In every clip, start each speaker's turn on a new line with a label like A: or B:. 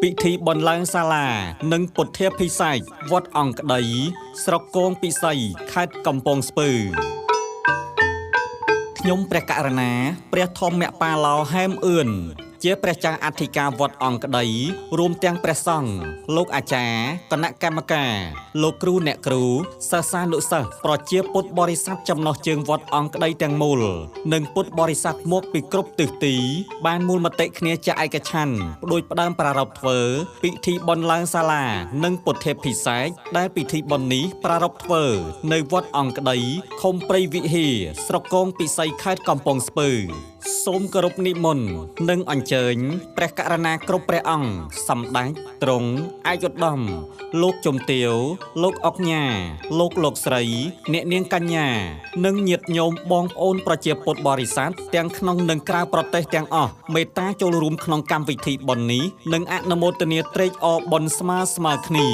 A: ពិធីបន់ឡើងសាលានិងពុទ្ធាភិសេកវត្តអង្គក្តីស្រុកគងពិសីខេត្តកំពង់ស្ពឺខ្ញុំព្រះករណាព្រះធម្មបាឡោហែមអឿនជាព្រះចៅអធិការវត្តអង្គក្តីរួមទាំងព្រះសង្ឃលោកអាចារ្យគណៈកម្មការលោកគ្រូអ្នកគ្រូសិស្សានុសិស្សប្រជាពុទ្ធបរិស័ទចំណុះជើងវត្តអង្គក្តីទាំងមូលនិងពុទ្ធបរិស័ទមកពីគ្រប់ទិសទីបានមូលមតិគ្នាជាឯកច្ឆន្ទផ្ដួចផ្ដើមប្រារព្ធធ្វើពិធីបន់ឡើងសាលានិងពុទ្ធាភិសេកដែលពិធីបន់នេះប្រារព្ធធ្វើនៅវត្តអង្គក្តីឃុំព្រៃវិហារស្រុកគងពិសីខេត្តកំពង់ស្ពឺសូមគោរពនិមន្តនិងអញ្ជើញព្រះករុណាគ្រប់ព្រះអង្គសម្ដេចទ្រង់ឯកឧត្តមលោកជំទាវលោកអុកញ៉ាលោកស្រីអ្នកនាងកញ្ញានិងញាតិញោមបងប្អូនប្រជាពុទ្ធបរិស័ទទាំងក្នុងនិងក្រៅប្រទេសទាំងអស់មេត្តាចូលរួមក្នុងកម្មវិធីបុណ្យនេះនិងអនុមោទនាត្រេកអរបុណ្យស្មើគ្នា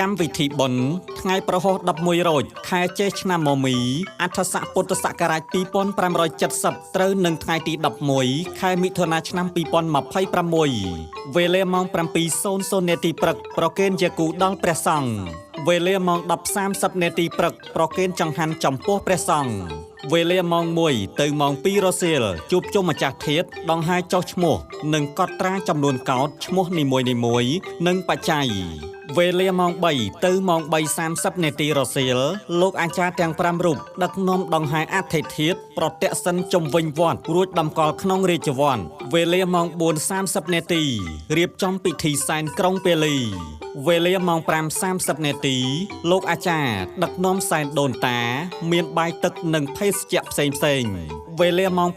A: កម្មវិធីបុណ្យថ្ងៃប្រហោះ11រោចខែចេសឆ្នាំមមីអដ្ឋស័កពុទ្ធសករាជ2570ត្រូវនឹងថ្ងៃទី11ខែមិថុនាឆ្នាំ2026វេលាម៉ោង 7:00 នាទីព្រឹកប្រគេនជាគូដល់ព្រះសង្ឃវេលាម៉ោង 10:30 នាទីព្រឹកប្រគេនចង្ហាន់ចំពោះព្រះសង្ឃវេលាម៉ោង 1 ទៅម៉ោង 2 រសៀលជួបជុំម្ចាស់ធាតុដង្ហែចុះឈ្មោះនិងកត់ត្រាចំនួនកោដឈ្មោះនីមួយៗនិងបច្ច័យវេលាម៉ោង 3 ទៅម៉ោង 3:30 នាទីរសៀលលោកអាចារ្យទាំង5រូបដឹកនាំដង្ហែអដ្ឋិធាតុប្រតិសិនជុំវិញវត្តរួចតម្កល់ក្នុងរាជវ័នវេលាម៉ោង 4:30 នាទីរៀបចំពិធីសែនក្រុងពាលីវេលាម៉ោង 5:30 នាទីលោកអាចារ្យដឹកនាំសែនដូនតាមានបាយទឹកនិងភេសជ្ជៈផ្សេងៗវេលាម៉ោង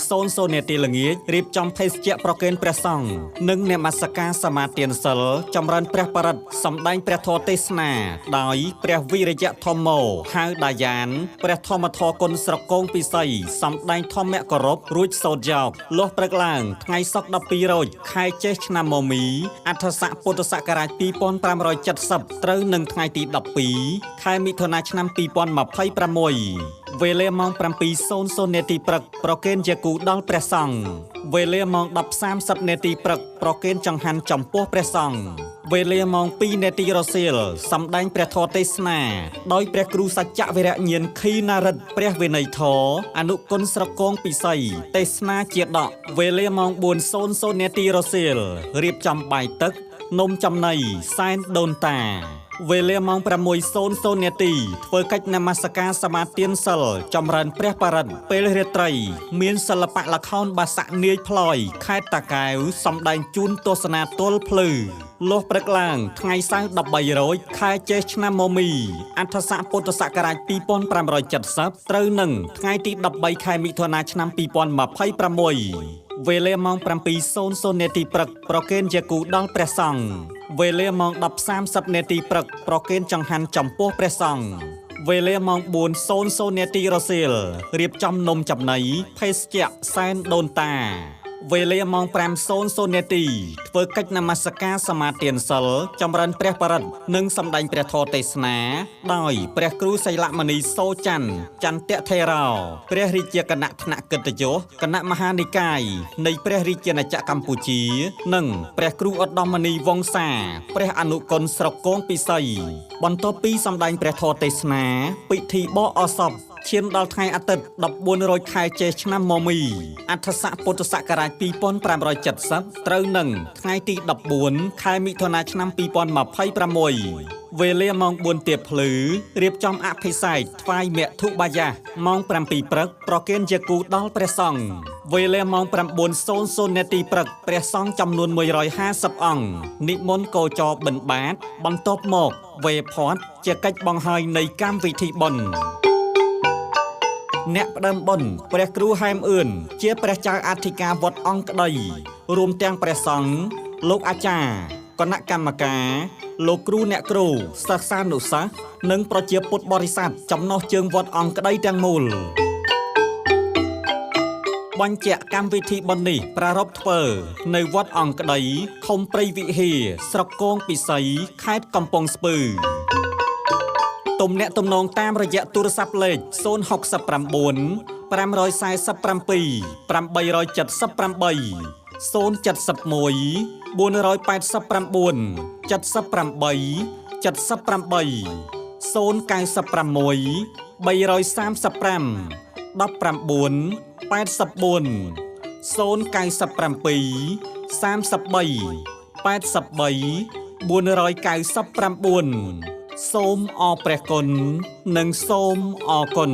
A: 6:00 នាទីល្ងាចរៀបចំភេសជ្ជៈប្រគេនព្រះសង្ឃនិងនមស្ការសមាទានសិលចម្រើនព្រះបរិត្តសម្ដែងព្រះធម៌ទេសនាដោយព្រះវិរិយធម្មោហៅដាយានព្រះធម្មធរគុណស្រុកគងពិសីសម្ដែងធម្មគោរពរួចសូត្រយកលាស់ព្រឹកឡើងថ្ងៃសុក្រ12រោចខែចេសឆ្នាំមមីអដ្ឋស័កពុទ្ធសករាជ2570ត្រូវនឹងថ្ងៃទី12ខែមិថុនាឆ្នាំ2026វេលាម៉ោង 7:00 នាទីព្រឹកប្រគេនជាគូដល់ព្រះសង្ឃវេលាម៉ោង 10:30 នាទីព្រឹកប្រគេនចង្ហាន់ចំពោះព្រះសង្ឃវេលាម៉ោង 2 នាទីរសៀលសម្ដែងព្រះធម៌ទេសនាដោយព្រះគ្រូសច្ចវរញាណខីណារិទ្ធព្រះវិន័យធរអនុគុណស្រុកគងពិសីទេសនាជាដកវេលាម៉ោង 4:00 នាទីរសៀលរៀបចំបាយទឹកនំចំណីសែនដូនតាវេលាម៉ោង 6:00 នាទីធ្វើកិច្ចនមស្ការសមាទានសិលចម្រើនព្រះបរិត្តពេលរាត្រីមានសិល្បៈល្ខោនបាសាក់នាយផ្លយខេត្តតាកែវសម្ដែងជូនទស្សនាទល់ភ្លឺលាស់ព្រឹកឡើងថ្ងៃសៅរ៍13រោចខែចេសឆ្នាំមមីអដ្ឋស័កពុទ្ធសករាជ2570ត្រូវនឹងថ្ងៃទី13ខែមិថុនាឆ្នាំ2026វេលាម៉ោង 7:00 នាទីព្រឹកប្រគេនជាគូដល់ព្រះសង្ឃវេលាម៉ោង 10:30 នាទីព្រឹកប្រគេនចង្ហាន់ចំពោះព្រះសង្ឃវេលាម៉ោង 4:00 នាទីរសៀលរៀបចំនំចំណីភេសជ្ជៈសែនដូនតាវេលាម៉ោង 5:00 នាទីធ្វើកិច្ចនមស្ការសមាទានសិលចម្រើនព្រះបរិត្តនិងសម្ដែងព្រះធម៌ទេសនាដោយព្រះគ្រូសីលមនីសូច័ន្ទចន្ទថេរោព្រះរាជាគណៈថ្នាក់កិត្តិយសគណៈមហានិកាយនៃព្រះរាជាណាចក្រកម្ពុជានិងព្រះគ្រូឧត្តមនីវង្សាព្រះអនុគុណស្រុកគងពិសីបន្ទាប់ពីសម្ដែងព្រះធម៌ទេសនាពិធីបកអសពឈានដល់ថ្ងៃអាទិត្យ14រោចខែចេសឆ្នាំមមីអដ្ឋស័កពុទ្ធសករាជ2570ត្រូវនឹងថ្ងៃទី14ខែមិថុនាឆ្នាំ2026វេលាម៉ោង 4 ទៀបភ្លឺរៀបចំអភិសេកថ្វាយមធុបាយៈម៉ោង 7 ព្រឹកប្រគេនជាគូដល់ព្រះសង្ឃវេលាម៉ោង 9:00 នាទីព្រឹកព្រះសង្ឃចំនួន150អង្គនិមន្តគោចរបិណ្ឌបាតបន្ទាប់មកវេផាត់ជាកិច្ចបង្ហាញនៃកម្មវិធីបុណ្យអ្នកផ្ដើមបុណ្យព្រះគ្រូហែមអឿនជាព្រះចៅអធិការវត្តអង្គក្តីរួមទាំងព្រះសង្ឃលោកអាចារ្យគណៈកម្មការលោកគ្រូអ្នកគ្រូសិស្សានុសិស្សនិងប្រជាពុទ្ធបរិស័ទចំណុះជើងវត្តអង្គក្តីទាំងមូលបញ្ជាក់កម្មវិធីបុណ្យនេះប្រារព្ធធ្វើនៅវត្តអង្គក្តីឃុំព្រៃវិហារស្រុកគងពិសីខេត្តកំពង់ស្ពឺទំនាក់ទំនងតាមរយៈទូរស័ព្ទលេខ069 547 878 សូមអរព្រះគុណនិងសូមអរគុណ